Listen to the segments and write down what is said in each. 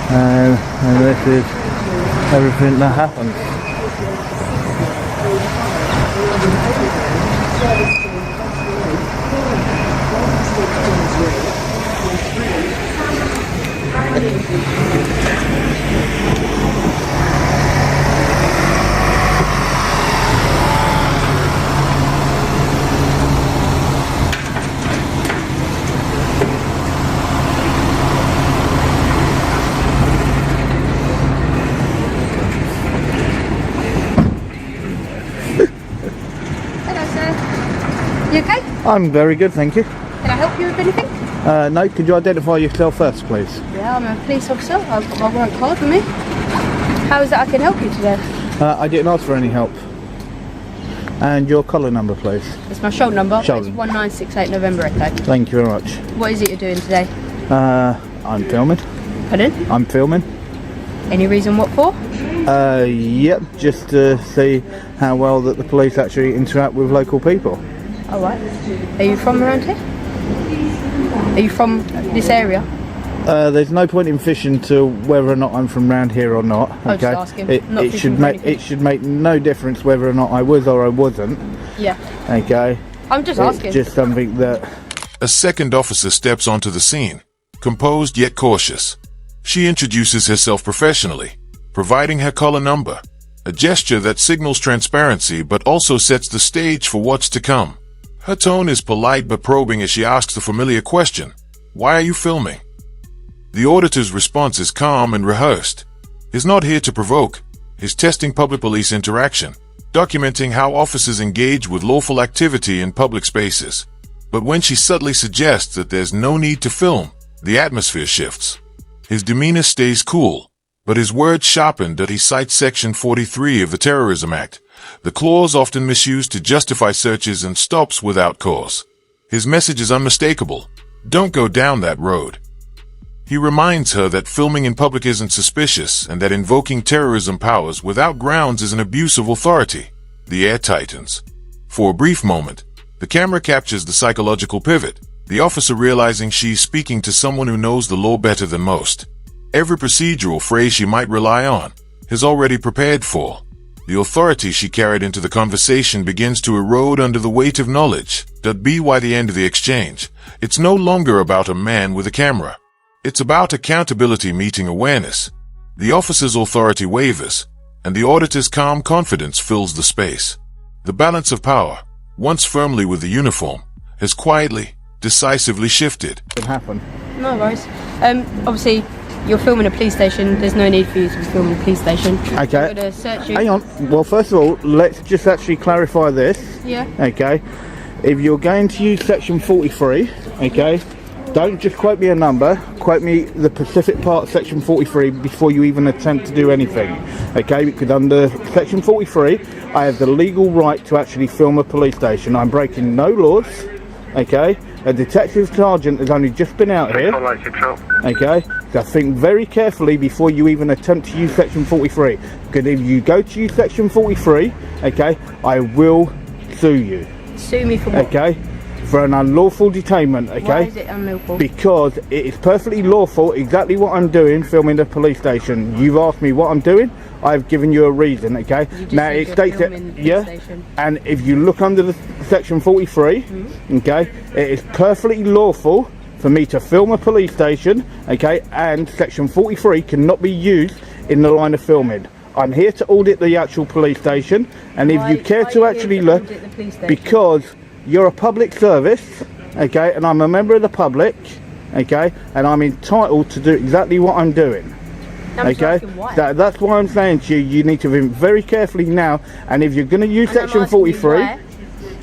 And this is everything that happens. You okay? I'm very good, thank you. Can I help you with anything? No, could you identify yourself first, please? Yeah, I'm a police officer. I've got my warrant card with me. How is it I can help you today? I didn't ask for any help. And your collar number, please. It's my shoulder number. Shoulder. It's 1968 November Echo. Thank you very much. What is it you're doing today? I'm filming. Pardon? I'm filming. Any reason what for? Yep, just to see how well that the police actually interact with local people. All right. Are you from around here? Are you from this area? There's no point in fishing to whether or not I'm from round here or not. I was just asking. It should make no difference whether or not I was or I wasn't. Yeah. Okay. I'm just asking. It's just something that... A second officer steps onto the scene, composed yet cautious. She introduces herself professionally, providing her collar number, a gesture that signals transparency but also sets the stage for what's to come. Her tone is polite but probing as she asks the familiar question, "Why are you filming?" The auditor's response is calm and rehearsed. He's not here to provoke. He's testing public police interaction, documenting how officers engage with lawful activity in public spaces. But when she subtly suggests that there's no need to film, the atmosphere shifts. His demeanor stays cool, but his words sharpened as he cites Section 43 of the Terrorism Act, the clause often misused to justify searches and stops without cause. His message is unmistakable. Don't go down that road. He reminds her that filming in public isn't suspicious and that invoking terrorism powers without grounds is an abuse of authority. The air tightens. For a brief moment, the camera captures the psychological pivot, the officer realizing she's speaking to someone who knows the law better than most. Every procedural phrase she might rely on is already prepared for. The authority she carried into the conversation begins to erode under the weight of knowledge. By the end of the exchange, it's no longer about a man with a camera. It's about accountability meeting awareness. The officer's authority wavers, and the auditor's calm confidence fills the space. The balance of power, once firmly with the uniform, has quietly, decisively shifted. It happened. No worries. Obviously, you're filming a police station. There's no need for you to be filming a police station. Okay. I'm gonna search you. Hang on. Well, first of all, let's just actually clarify this. Yeah. Okay. If you're going to use Section 43, okay, don't just quote me a number, quote me the specific part of Section 43 before you even attempt to do anything. Okay, because under Section 43, I have the legal right to actually film a police station. I'm breaking no laws. Okay, a detective sergeant has only just been out here. Okay, so think very carefully before you even attempt to use Section 43. Because if you go to use Section 43, okay, I will sue you. Sue me for what? Okay, for an unlawful detainment. Okay. Why is it unlawful? Because it is perfectly lawful, exactly what I'm doing, filming the police station. You've asked me what I'm doing, I've given you a reason, okay? Now it states that, yeah, and if you look under the Section 43, okay, it is perfectly lawful for me to film a police station, okay, and Section 43 cannot be used in the line of filming. I'm here to audit the actual police station, and if you care to actually look, because you're a public service, okay, and I'm a member of the public, okay, and I'm entitled to do exactly what I'm doing. Okay, that's why I'm saying to you, you need to think very carefully now. And if you're going to use Section 43,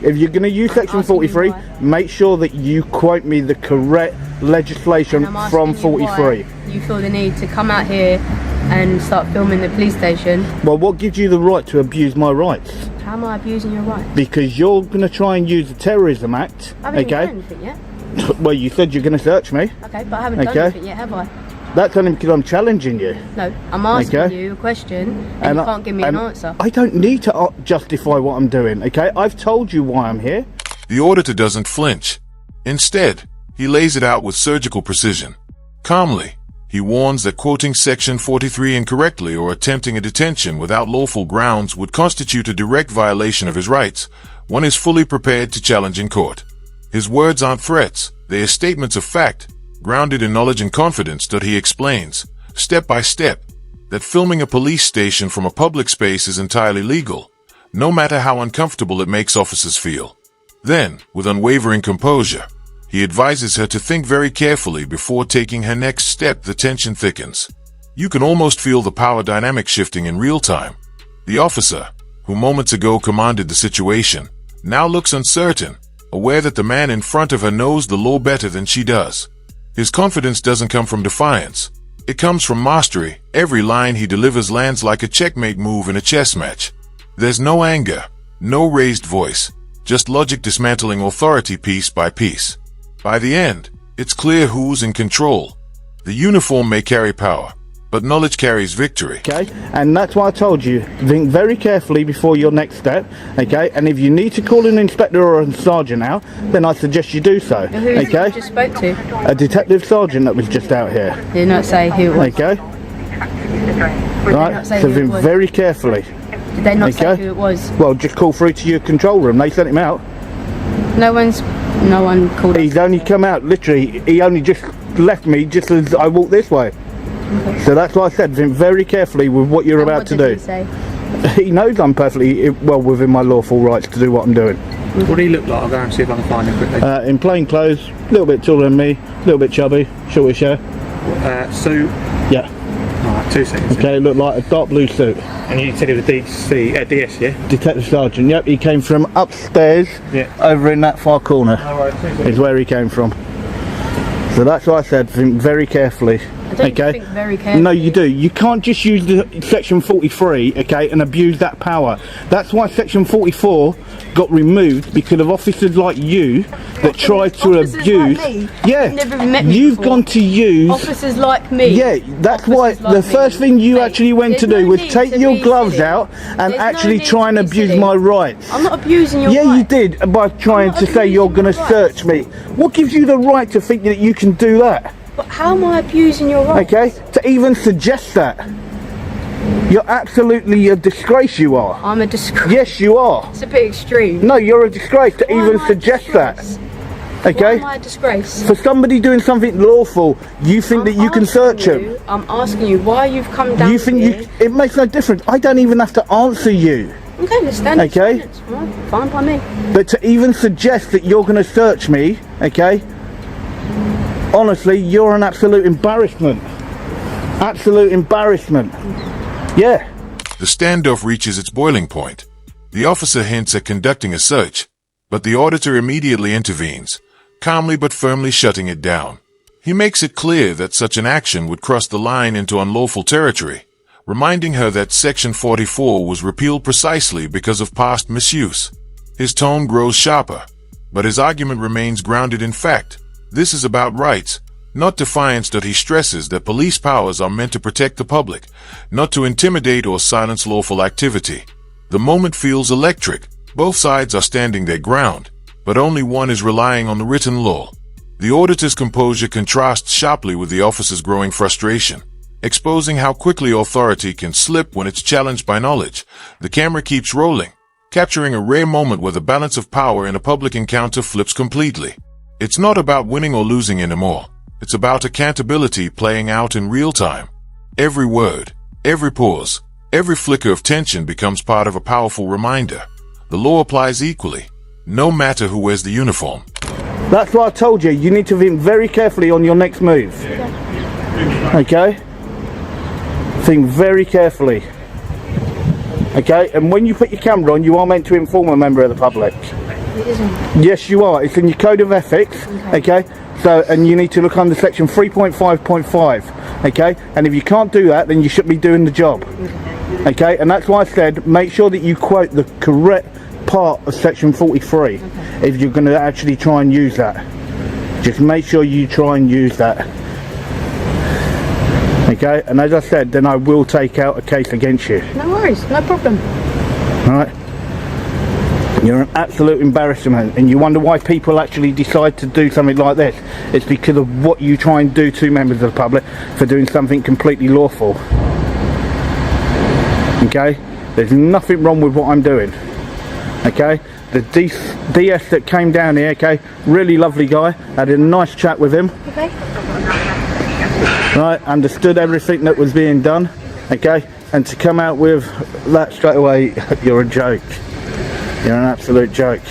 if you're going to use Section 43, make sure that you quote me the correct legislation from 43. You feel the need to come out here and start filming the police station. Well, what gives you the right to abuse my rights? How am I abusing your rights? Because you're going to try and use the Terrorism Act. I haven't done anything yet. Well, you said you're going to search me. Okay, but I haven't done anything yet, have I? That's only because I'm challenging you. No, I'm asking you a question and you can't give me an answer. I don't need to justify what I'm doing, okay? I've told you why I'm here. The auditor doesn't flinch. Instead, he lays it out with surgical precision. Calmly, He warns that quoting Section 43 incorrectly or attempting a detention without lawful grounds would constitute a direct violation of his rights. One is fully prepared to challenge in court. His words aren't threats, they are statements of fact, grounded in knowledge and confidence. He explains, step by step, that filming a police station from a public space is entirely legal, no matter how uncomfortable it makes officers feel. Then, with unwavering composure, he advises her to think very carefully before taking her next step. The tension thickens. You can almost feel the power dynamic shifting in real time. The officer, who moments ago commanded the situation, now looks uncertain, aware that the man in front of her knows the law better than she does. His confidence doesn't come from defiance. It comes from mastery. Every line he delivers lands like a checkmate move in a chess match. There's no anger, no raised voice, just logic dismantling authority piece by piece. By the end, it's clear who's in control. The uniform may carry power, but knowledge carries victory. Okay, and that's why I told you, think very carefully before your next step, okay? And if you need to call an inspector or a sergeant out, then I suggest you do so, okay? Who just spoke to? A detective sergeant that was just out here. Did not say who it was. Okay? Right, so think very carefully. Did they not say who it was? Well, just call through to your control room, they sent him out. No one called. He's only come out, literally, he only just left me just as I walked this way. Okay. So that's why I said, think very carefully with what you're about to do. What did he say? He knows I'm perfectly well within my lawful rights to do what I'm doing. What do he look like? I'll go and see if I can find him quickly. In plain clothes, a little bit taller than me, a little bit chubby, shortish hair. Suit? Yeah. Alright, 2 seconds. Okay, looked like a dark blue suit. And you said he was DS, yeah? Detective Sergeant, yep, he came from upstairs, over in that far corner, is where he came from. So that's why I said, think very carefully. I don't think very carefully. No, you do. You can't just use the Section 43, okay, and abuse that power. That's why Section 44 got removed, because of officers like you that try to abuse. Like me? Yeah, You've never met me you've before. gone to use. Officers like me. Yeah, that's why the first thing you actually went to do was take your gloves out and actually try and abuse my rights. I'm not abusing your rights. Yeah, you did by trying to say you're going to search me. What gives you the right to think that you can do that? But how am I abusing your rights? Okay, to even suggest that. You're absolutely a disgrace, you are. I'm a disgrace. Yes, you are. It's a bit extreme. No, you're a disgrace to even suggest that. Okay? Why am I a disgrace? For somebody doing something lawful, you think that you can search him. I'm asking you why you've come down You think here. it makes no difference. I don't even have to answer you. Okay, let's stand in Okay. silence. Right, fine by me. But to even suggest that you're going to search me, okay? Honestly, you're an absolute embarrassment. Absolute embarrassment. Yeah. The standoff reaches its boiling point. The officer hints at conducting a search, but the auditor immediately intervenes, calmly but firmly shutting it down. He makes it clear that such an action would cross the line into unlawful territory, reminding her that Section 44 was repealed precisely because of past misuse. His tone grows sharper, but his argument remains grounded in fact. This is about rights, not defiance. He stresses that police powers are meant to protect the public, not to intimidate or silence lawful activity. The moment feels electric. Both sides are standing their ground, but only one is relying on the written law. The auditor's composure contrasts sharply with the officer's growing frustration, exposing how quickly authority can slip when it's challenged by knowledge. The camera keeps rolling, capturing a rare moment where the balance of power in a public encounter flips completely. It's not about winning or losing anymore. It's about accountability playing out in real time. Every word, every pause, every flicker of tension becomes part of a powerful reminder. The law applies equally, no matter who wears the uniform. That's what I told you. You need to think very carefully on your next move. Okay? Think very carefully. Okay? And when you put your camera on, you are meant to inform a member of the public. It isn't. Yes, you are. It's in your code of ethics. Okay? So, and you need to look under section 3.5.5. Okay? And if you can't do that, then you shouldn't be doing the job. Okay? And that's why I said, make sure that you quote the correct part of section 43 if you're going to actually try and use that. Just make sure you try and use that. Okay? And as I said, then I will take out a case against you. No worries, no problem. Alright? You're an absolute embarrassment, and you wonder why people actually decide to do something like this. It's because of what you try and do to members of the public for doing something completely lawful. Okay? There's nothing wrong with what I'm doing. Okay? The DS that came down here, okay, really lovely guy, had a nice chat with him. Okay. Right, understood everything that was being done, okay, and to come out with that straight away, you're a joke. You're an absolute joke.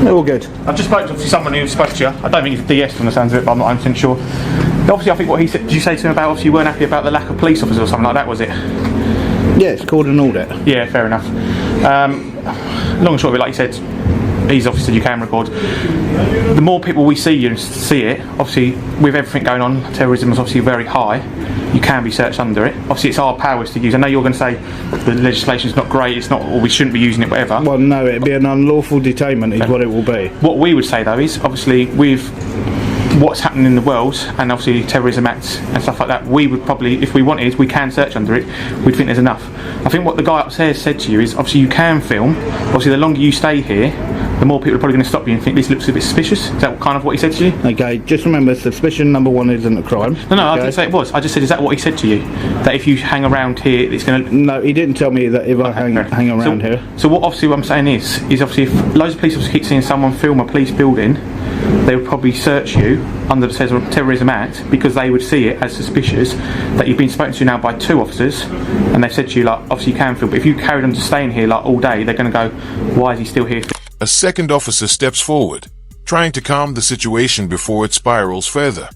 All good. I've just spoken to someone who spoke to you. I don't think he's DS from the sounds of it, but I'm not 100% sure. Obviously, I think what he said, did you say to him about obviously you weren't happy about the lack of police officers or something like that, was it? Yeah, it's called an audit. Yeah, fair enough. Long and short of it, like you said, he's obviously said you can record. The more people we see you see it, obviously with everything going on, terrorism is obviously very high, you can be searched under it. Obviously it's our powers to use. I know you're going to say the legislation's not great, it's not, or we shouldn't be using it, whatever. Well, no, it'd be an unlawful detainment is what it will be. What we would say though is, obviously with what's happening in the world and obviously terrorism acts and stuff like that, we would probably, if we wanted, we can search under it. We'd think there's enough. I think what the guy upstairs said to you is obviously you can film. Obviously the longer you stay here, the more people are probably going to stop you and think this looks a bit suspicious. Is that kind of what he said to you? Okay, just remember suspicion number one isn't a crime. No, okay? I didn't Okay? say it was. I just said, is that what he said to you? That if you hang around here, it's going to... No, he didn't tell me that if I hang around here. So what obviously what I'm saying is obviously if loads of police officers keep seeing someone film a police building, they would probably search you under the Terrorism Act because they would see it as suspicious that you've been spoken to now by 2 officers and they've said to you, like, obviously you can film, but if you carried on to staying here like all day, they're going to go, why is he still here? A second officer steps forward, trying to calm the situation before it spirals further.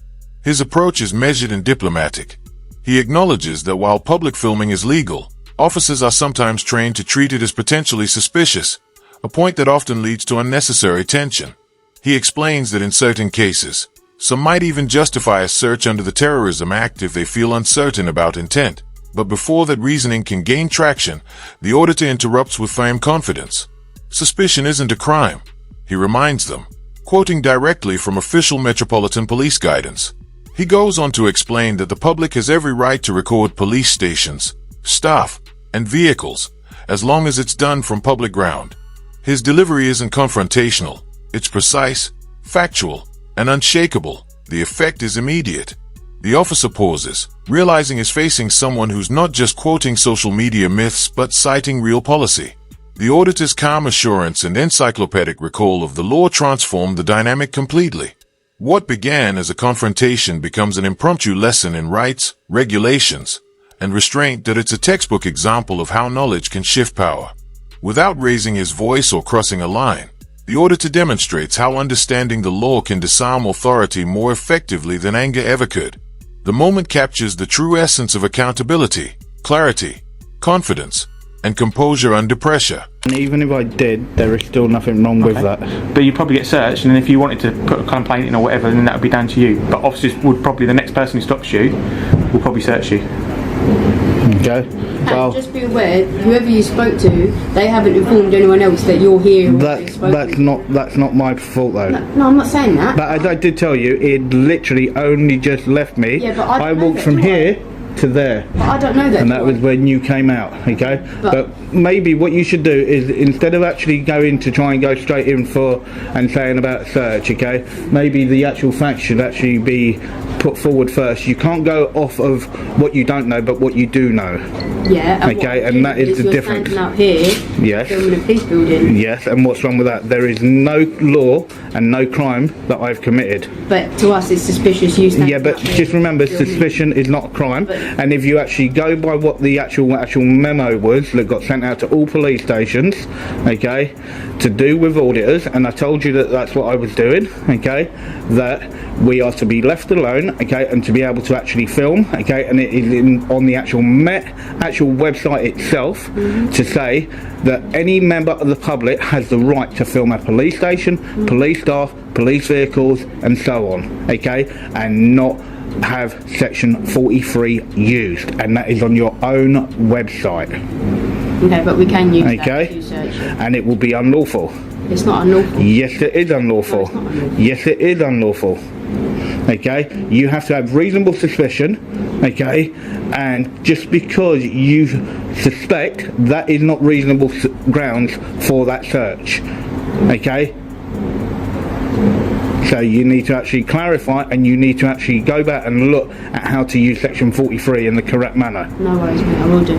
His approach is measured and diplomatic. He acknowledges that while public filming is legal, officers are sometimes trained to treat it as potentially suspicious, a point that often leads to unnecessary tension. He explains that in certain cases, some might even justify a search under the Terrorism Act if they feel uncertain about intent. But before that reasoning can gain traction, the auditor interrupts with firm confidence. Suspicion isn't a crime, he reminds them, quoting directly from official Metropolitan Police guidance. He goes on to explain that the public has every right to record police stations, staff, and vehicles, as long as it's done from public ground. His delivery isn't confrontational, it's precise, factual, and unshakable. The effect is immediate. The officer pauses, realizing he's facing someone who's not just quoting social media myths but citing real policy. The auditor's calm assurance and encyclopedic recall of the law transform the dynamic completely. What began as a confrontation becomes an impromptu lesson in rights, regulations, and restraint that it's a textbook example of how knowledge can shift power. Without raising his voice or crossing a line, the auditor demonstrates how understanding the law can disarm authority more effectively than anger ever could. The moment captures the true essence of accountability, clarity, confidence, and composure under pressure. And even if I did, there is still nothing wrong with that. But you'd probably get searched, and then if you wanted to put a complaint in or whatever, then that would be down to you. But officers would probably, the next person who stops you will probably search you. Okay. And just be aware, whoever you spoke to, they haven't informed anyone else that you're here. That's not my fault though. No, I'm not saying that. But as I did tell you, it literally only just left me. Yeah, but I walked from here to there. But I don't know that. And that was when you came out, okay? But maybe what you should do is, instead of actually going to try and go straight in for and saying about search, okay, maybe the actual facts should actually be put forward first. You can't go off of what you don't know, but what you do know. Yeah. Okay, and that is the difference. Standing out here, yes. filming a police building. Yes, and what's wrong with that? There is no law and no crime that I've committed. But to us, it's suspicious. You standing yeah, but just remember, suspicion is not a crime. And if you actually go by what the actual memo was that got sent out to all police stations, okay, to do with auditors, and I told you that that's what I was doing, okay, that we are to be left alone, okay, and to be able to actually film, okay, and it is on the actual website itself to say that any member of the public has the right to film a police station, police staff, police vehicles, and so on, okay, and not have section 43 used, and that is on your own website. Okay, but we can use that to search. And it will be unlawful. It's not unlawful. Yes, it is unlawful. No, it's not unlawful. Yes, it is unlawful. Okay, you have to have reasonable suspicion. Okay, and just because you suspect, that is not reasonable grounds for that search. Okay. So you need to actually clarify, and you need to actually go back and look at how to use section 43 in the correct manner. No worries, mate, I will do.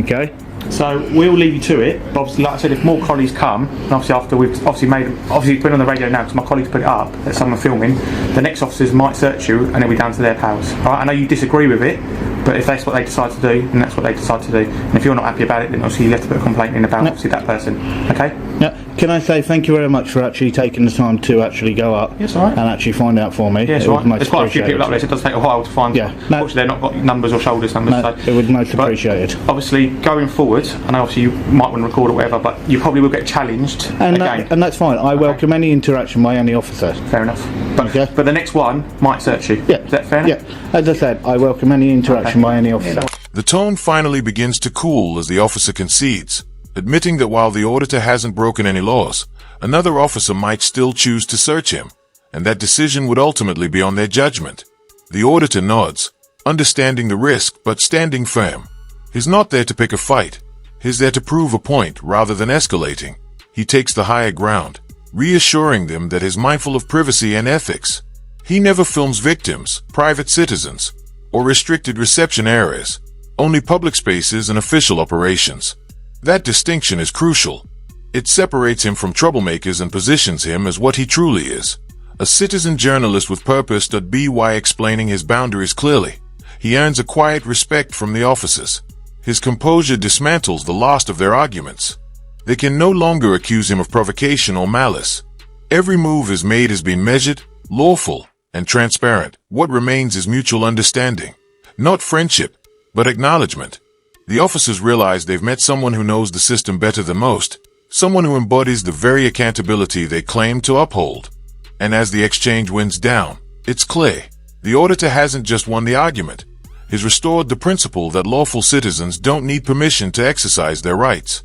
Okay. So we'll leave you to it. But obviously, like I said, if more colleagues come, and obviously after we've obviously put it on the radio now because my colleagues put it up that someone filming, the next officers might search you, and it'll be down to their pals. All right? I know you disagree with it, but if that's what they decide to do, then that's what they decide to do. And if you're not happy about it, then obviously you have to put a complaint in about obviously that person. Okay? Yeah. Can I say thank you very much for actually taking the time to actually go up and actually find out for me. Yes, right. There's quite a few people up there, so it does take a while to find. Yeah. Unfortunately, they're not got numbers or shoulders numbers. No, so. it was most appreciated. Obviously, going forward, I know obviously you might want to record or whatever, but you probably will get challenged again. And that's fine. I welcome any interaction by any officer. Fair enough. But the next one might search you. Yeah. Is that fair enough? Yeah. As I said, I welcome any interaction by any officer. The tone finally begins to cool as the officer concedes, admitting that while the auditor hasn't broken any laws, another officer might still choose to search him, and that decision would ultimately be on their judgment. The auditor nods, understanding the risk but standing firm. He's not there to pick a fight. He's there to prove a point rather than escalating. He takes the higher ground, reassuring them that he's mindful of privacy and ethics. He never films victims, private citizens, or restricted reception areas, only public spaces and official operations. That distinction is crucial. It separates him from troublemakers and positions him as what he truly is, a citizen journalist with purpose. By explaining his boundaries clearly, he earns a quiet respect from the officers. His composure dismantles the last of their arguments. They can no longer accuse him of provocation or malice. Every move his made has been measured, lawful, and transparent. What remains is mutual understanding. Not friendship, but acknowledgement. The officers realize they've met someone who knows the system better than most, someone who embodies the very accountability they claim to uphold. And as the exchange winds down, it's clear, the auditor hasn't just won the argument. He's restored the principle that lawful citizens don't need permission to exercise their rights.